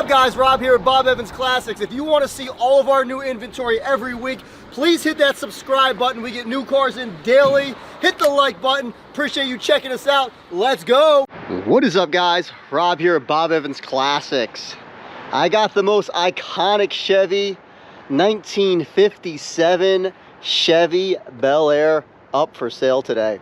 up, guys? Rob here at Bob Evans Classics. If you want to see all of our new inventory every week, please hit that subscribe button. We get new cars in daily. Hit the like button. Appreciate you checking us out. Let's go. What is up, guys? Rob here at Bob Evans Classics. I got the most iconic Chevy 1957 Chevy Bel Air up for sale today.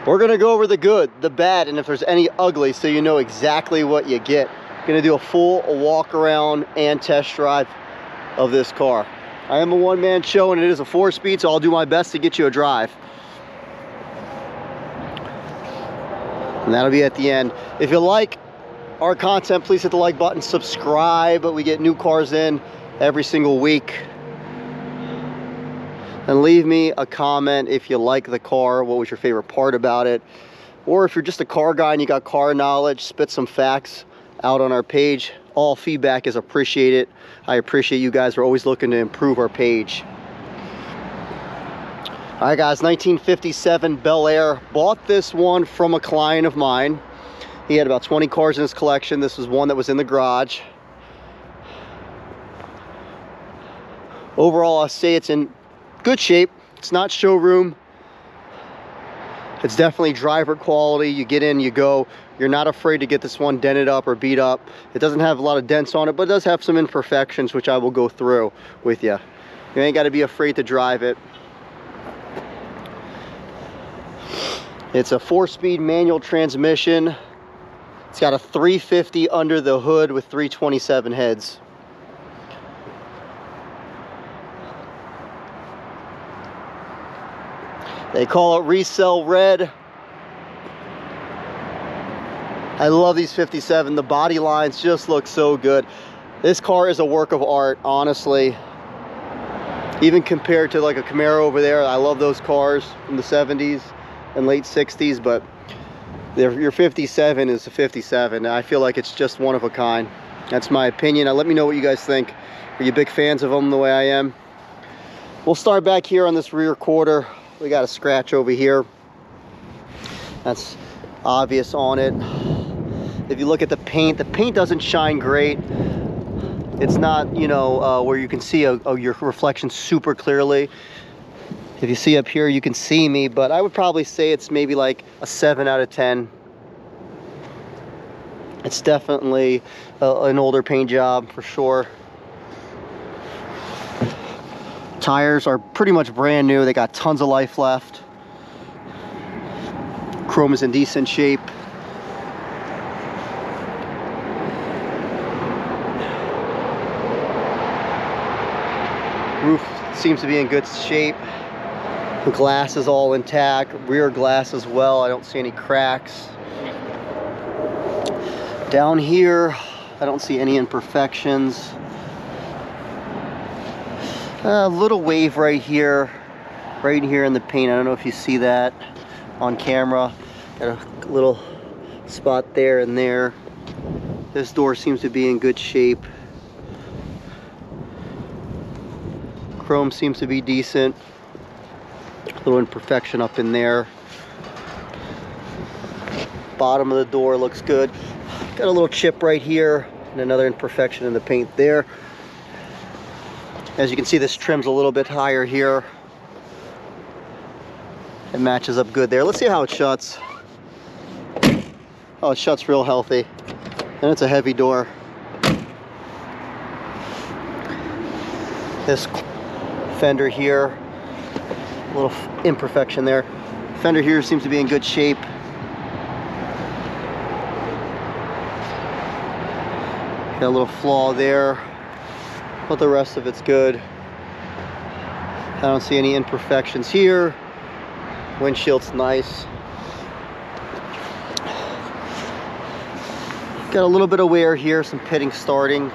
We're gonna go over the good, the bad, and if there's any ugly, so you know exactly what you get. Gonna do a full walk around and test drive of this car. I am a one-man show and it is a 4-speed, so I'll do my best to get you a drive. And that'll be at the end. If you like our content, please hit the like button, subscribe. We get new cars in every single week. And leave me a comment if you like the car, what was your favorite part about it. Or if you're just a car guy and you got car knowledge, spit some facts out on our page. All feedback is appreciated. I appreciate you guys. We're always looking to improve our page. All right, guys, 1957 Bel Air. Bought this one from a client of mine. He had about 20 cars in his collection. This was one that was in the garage. Overall, I'll say it's in good shape. It's not showroom. It's definitely driver quality. You get in, you go. You're not afraid to get this one dented up or beat up. It doesn't have a lot of dents on it, but it does have some imperfections, which I will go through with you. You ain't got to be afraid to drive it. It's a 4-speed manual transmission. It's got a 350 under the hood with 327 heads. They call it resell red. I love these 57. The body lines just look so good. This car is a work of art, honestly. Even compared to like a Camaro over there. I love those cars from the 70s and late 60s, but your 57 is a 57. I feel like it's just one of a kind. That's my opinion. Now let me know what you guys think. Are you big fans of them the way I am? We'll start back here on this rear quarter. We got a scratch over here. That's obvious on it. If you look at the paint doesn't shine great. It's not, you know, where you can see your reflection super clearly. If you see up here, you can see me, but I would probably say it's maybe like a 7 out of 10. It's definitely an older paint job for sure. Tires are pretty much brand new. They got tons of life left. Chrome is in decent shape. Roof seems to be in good shape. The glass is all intact. Rear glass as well. I don't see any cracks. Down here, I don't see any imperfections. A little wave right here in the paint. I don't know if you see that on camera. Got a little spot there and there. This door seems to be in good shape. Chrome seems to be decent. A little imperfection up in there. Bottom of the door looks good. Got a little chip right here and another imperfection in the paint there. As you can see, this trim's a little bit higher here. It matches up good there. Let's see how it shuts. Oh, it shuts real healthy. And it's a heavy door. This fender here, a little imperfection there. Fender here seems to be in good shape. Got a little flaw there, but the rest of it's good. I don't see any imperfections here. Windshield's nice. Got a little bit of wear here, some pitting starting,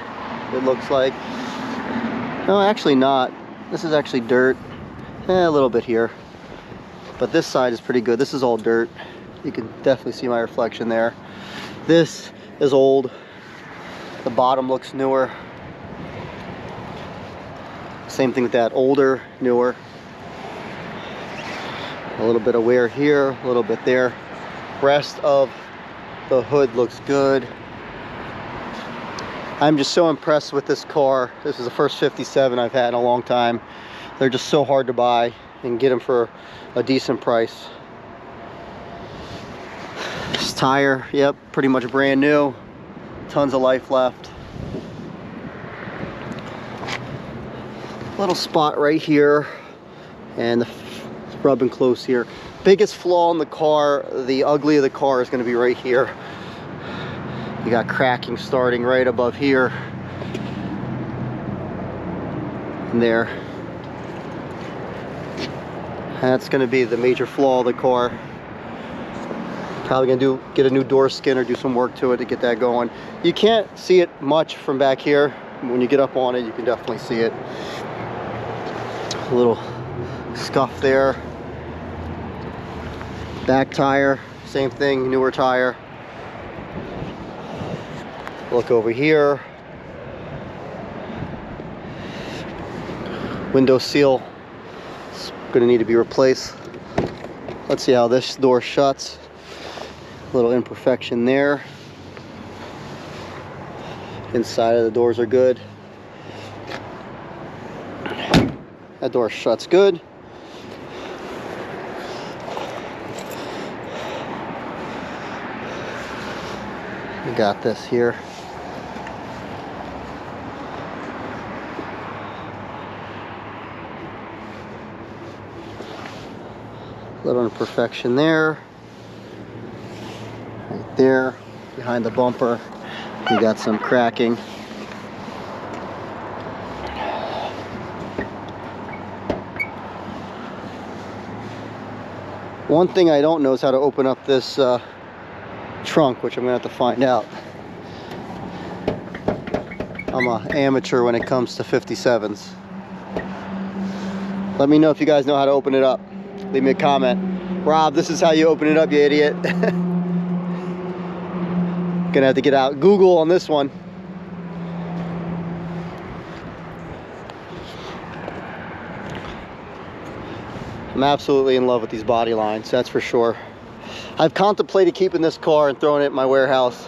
it looks like. No, actually not. This is actually dirt. A little bit here. But this side is pretty good. This is all dirt. You can definitely see my reflection there. This is old. The bottom looks newer. Same thing with that, older, newer. A little bit of wear here, a little bit there. Rest of The hood looks good. I'm just so impressed with this car. This is the first 57 I've had in a long time. They're just so hard to buy and get them for a decent price. This tire, yep, pretty much brand new. Tons of life left. Little spot right here, and the rubbing close here. Biggest flaw in the car, the ugly of the car, is going to be right here. You got cracking starting right above here and there. That's going to be the major flaw of the car. Probably going to get a new door skin or do some work to it to get that going. You can't see it much from back here. When you get up on it, you can definitely see it. A little scuff there. Back tire, same thing, newer tire. Look over here. Window seal is going to need to be replaced. Let's see how this door shuts. Little imperfection there. Inside of the doors are good. That door shuts good. We got this here. Little imperfection there. Right there, behind the bumper, we got some cracking. One thing I don't know is how to open up this trunk, which I'm gonna have to find out. I'm an amateur when it comes to 57s. Let me know if you guys know how to open it up. Leave me a comment. Rob, this is how you open it up, you idiot. Gonna have to get out Google on this one. I'm absolutely in love with these body lines, that's for sure. I've contemplated keeping this car and throwing it in my warehouse.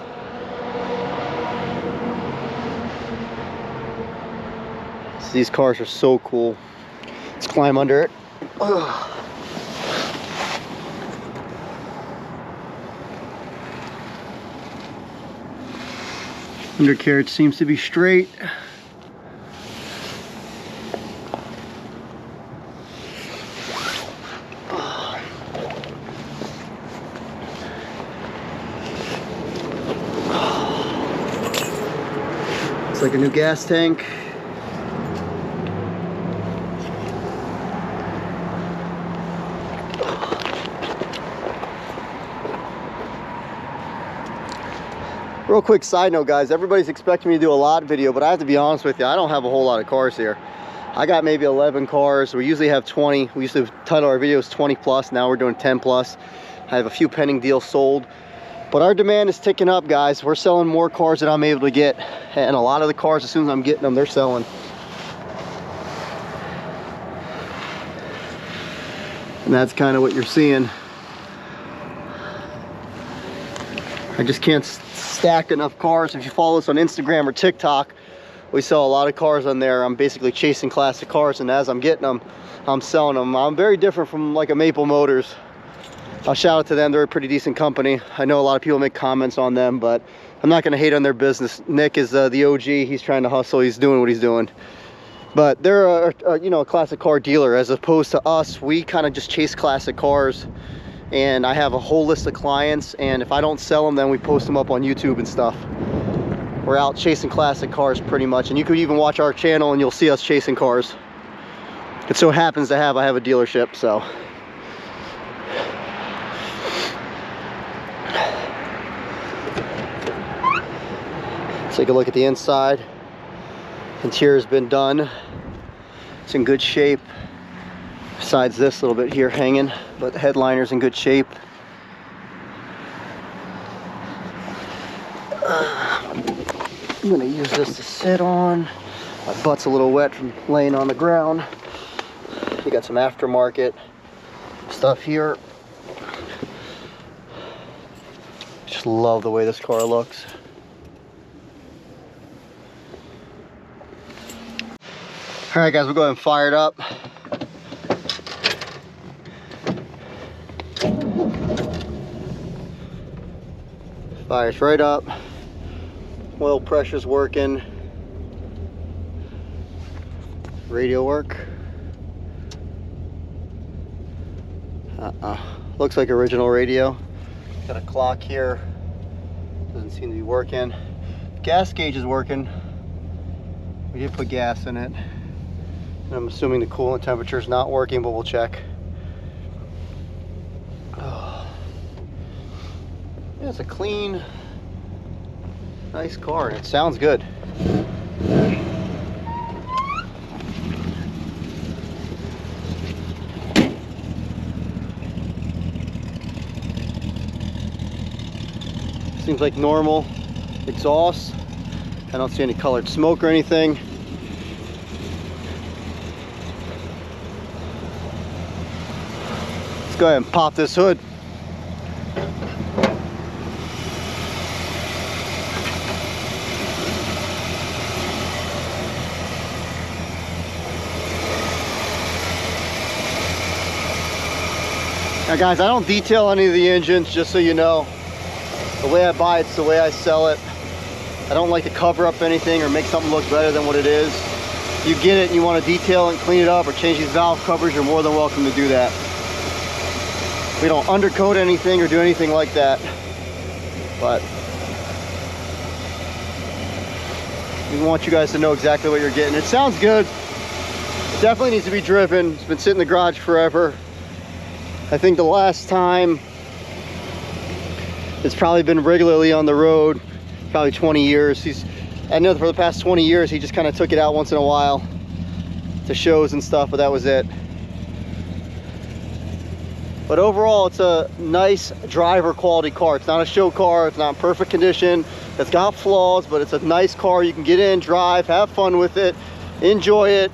These cars are so cool. Let's climb under it. Ugh. Undercarriage seems to be straight. It's like a new gas tank. Real quick side note, guys, everybody's expecting me to do a lot video, but I have to be honest with you, I don't have a whole lot of cars here. I got maybe 11 cars. We usually have 20. We used to title our videos 20 plus. Now we're doing 10 plus. I have a few pending deals sold, but our demand is ticking up, guys. We're selling more cars than I'm able to get, and a lot of the cars, as soon as I'm getting them, they're selling. And that's kind of what you're seeing. I just can't stack enough cars. If you follow us on Instagram or TikTok, we sell a lot of cars on there. I'm basically chasing classic cars, and as I'm getting them, I'm selling them. I'm very different from like a Maple Motors. I'll shout out to them. They're a pretty decent company. I know a lot of people make comments on them, but I'm not going to hate on their business. Nick is the OG. He's trying to hustle. He's doing what he's doing. But they're you know, a classic car dealer, as opposed to us. We kind of just chase classic cars. And I have a whole list of clients, and if I don't sell them, then we post them up on YouTube and stuff. We're out chasing classic cars pretty much, and you could even watch our channel and you'll see us chasing cars. It so happens to I have a dealership, so. Let's take a look at the inside. Interior's been done. It's in good shape. Besides this little bit here hanging, but the headliner's in good shape. I'm gonna use this to sit on. My butt's a little wet from laying on the ground. You got some aftermarket stuff here. Just just love the way this car looks. All right, guys, we'll go ahead and fire it up. Fires right up. Oil pressure's working. Radio work. Looks like original radio. Got a clock here. Doesn't seem to be working. Gas gauge is working. We did put gas in it. I'm assuming the coolant temperature is not working, but we'll check. Oh. Yeah, it's a clean, nice car, and it sounds good. Seems like normal exhaust. I don't see any colored smoke or anything. Let's go ahead and pop this hood. Now guys, I don't detail any of the engines, just so you know. The way I buy it's the way I sell it. I don't like to cover up anything or make something look better than what it is. If you get it and you want to detail and clean it up or change these valve covers, you're more than welcome to do that. We don't undercoat anything or do anything like that. But we want you guys to know exactly what you're getting. It sounds good. It definitely needs to be driven. It's been sitting in the garage forever. I think the last time it's probably been regularly on the road, probably 20 years. I know for the past 20 years, he just kind of took it out once in a while to shows and stuff, but that was it. But overall, it's a nice driver quality car. It's not a show car. It's not in perfect condition. It's got flaws, but it's a nice car. You can get in, drive, have fun with it, enjoy it,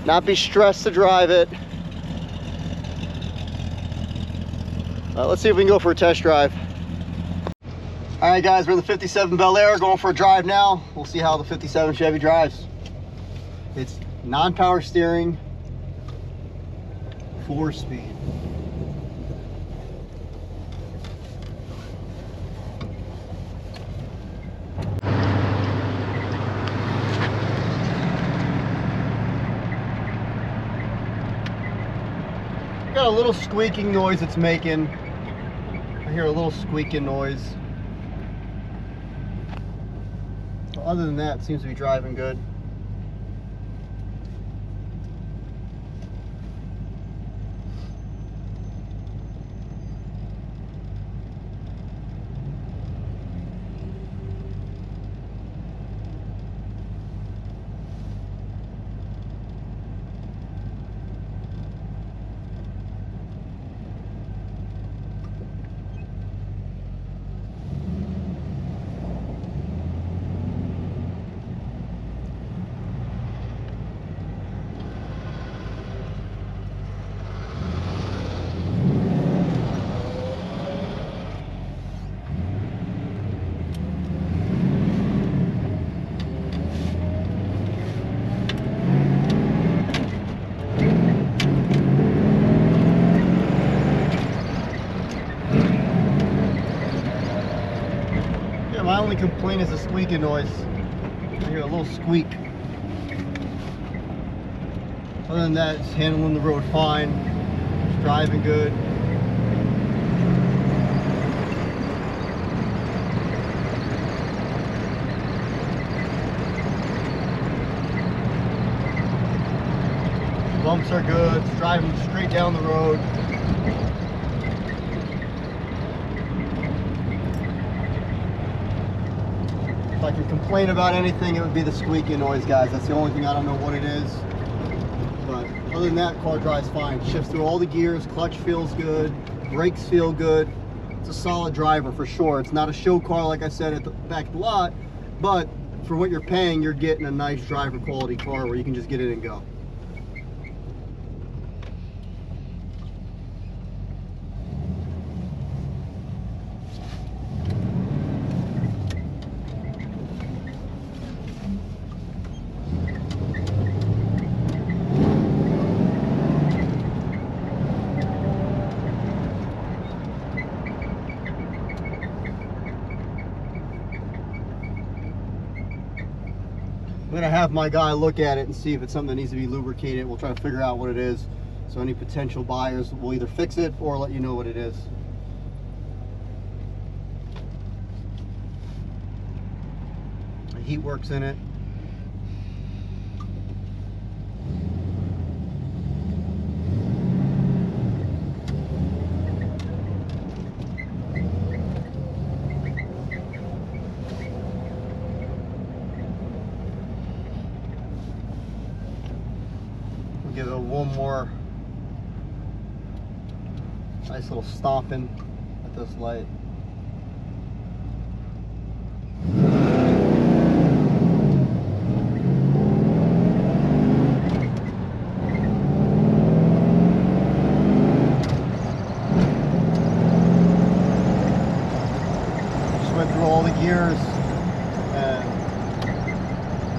not be stressed to drive it. Let's see if we can go for a test drive. All right, guys, we're in the 57 Bel Air, going for a drive now. We'll see how the 57 Chevy drives. It's non-power steering, 4-speed. Got a little squeaking noise it's making. I hear a little squeaking noise. Other than that, it seems to be driving good. My only complaint is the squeaking noise. I hear a little squeak. Other than that, it's handling the road fine. It's driving good. Bumps are good. It's driving straight down the road. If I can complain about anything, it would be the squeaky noise, guys. That's the only thing. I don't know what it is. But other than that, car drives fine. Shifts through all the gears, clutch feels good, brakes feel good. It's a solid driver for sure. It's not a show car, like I said at the back of the lot, but for what you're paying, you're getting a nice driver quality car where you can just get in and go. I'm gonna have my guy look at it and see if it's something that needs to be lubricated. We'll try to figure out what it is. So any potential buyers will either fix it or let you know what it is. The heat works in it. We'll give it one more nice little stomping at this light. Just went through all the gears and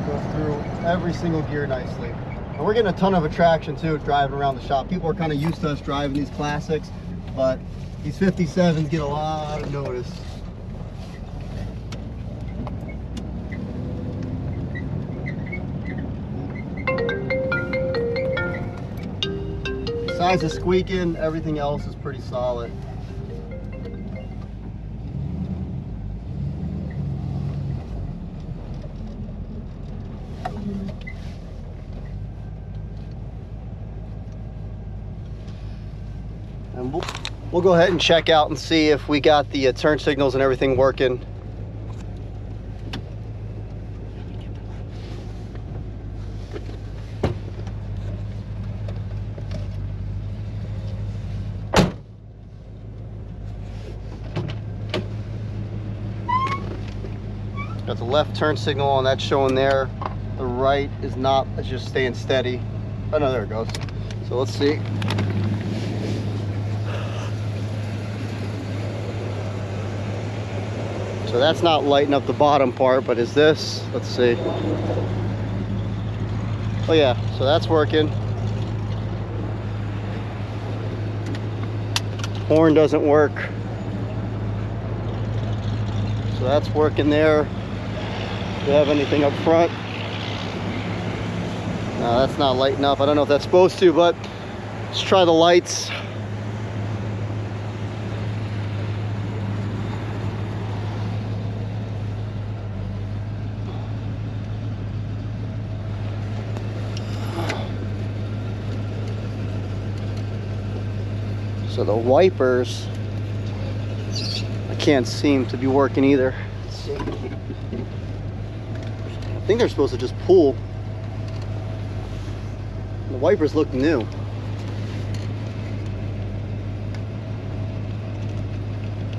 go through every single gear nicely. And we're getting a ton of traction too driving around the shop. People are kind of used to us driving these classics, but these 57s get a lot of notice. Besides the squeaking, everything else is pretty solid. And we'll go ahead and check out and see if we got the turn signals and everything working. Got the left turn signal on, that's showing there. The right is not, it's just staying steady. Oh no, there it goes. So let's see. So that's not lighting up the bottom part, but is this? Let's see. Oh yeah, so that's working. Horn doesn't work. So that's working there. Do you have anything up front? No, that's not lighting up. I don't know if that's supposed to, but let's try the lights. So the wipers, I can't seem to be working either. Let's see. I think they're supposed to just pull. The wipers look new.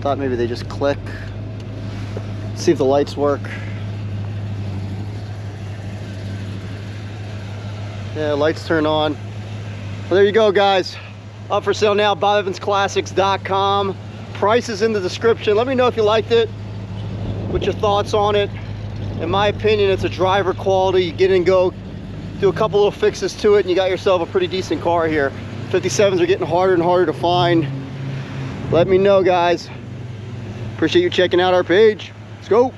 Thought maybe they just click. See if the lights work. Yeah, lights turn on. Well, there you go, guys. Up for sale now, BobEvansClassics.com. Price is in the description. Let me know if you liked it. What's your thoughts on it? In my opinion, it's a driver quality. You get in and go, do a couple little fixes to it, and you got yourself a pretty decent car here. 57s are getting harder and harder to find. Let me know, guys. Appreciate you checking out our page. Let's go.